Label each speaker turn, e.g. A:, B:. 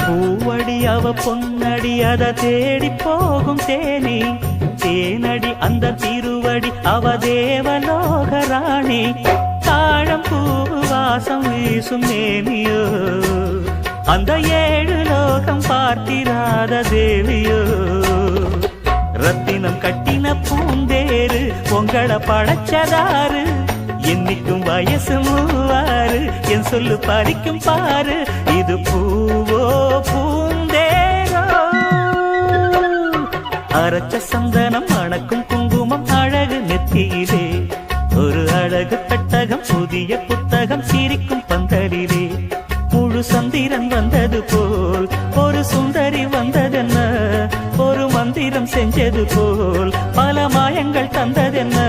A: பூவடி அவ பொன்னடி அத தேடி போகும் தேனி தேனடி அந்த திருவடி அவ தேவலோக ராணி தாழம் பூ வாசம் வீசும் மேனியோ அந்த 7 லோகம் பார்த்திராத தேவியோ ரத்தினம் கட்டின பூந்தேரு உங்களை படைச்சதாரு என்னைக்கும் வயசு 36 என் சொல்லு பறிக்கும் பாரு இது பூவோ பூந்தேரோ அரைச்ச சந்தனம் மணக்கும் குங்குமம் அழகு நெத்தியிலே ஒரு அழகு பெட்டகம் புதிய புத்தகம் சிரிக்கும் பந்தலிலே முழு சந்திரன் வந்தது போல் ஒரு சுந்தரி வந்ததென்ன ஒரு மந்திரம் செஞ்சது போல் பல மாயங்கள் தந்ததென்ன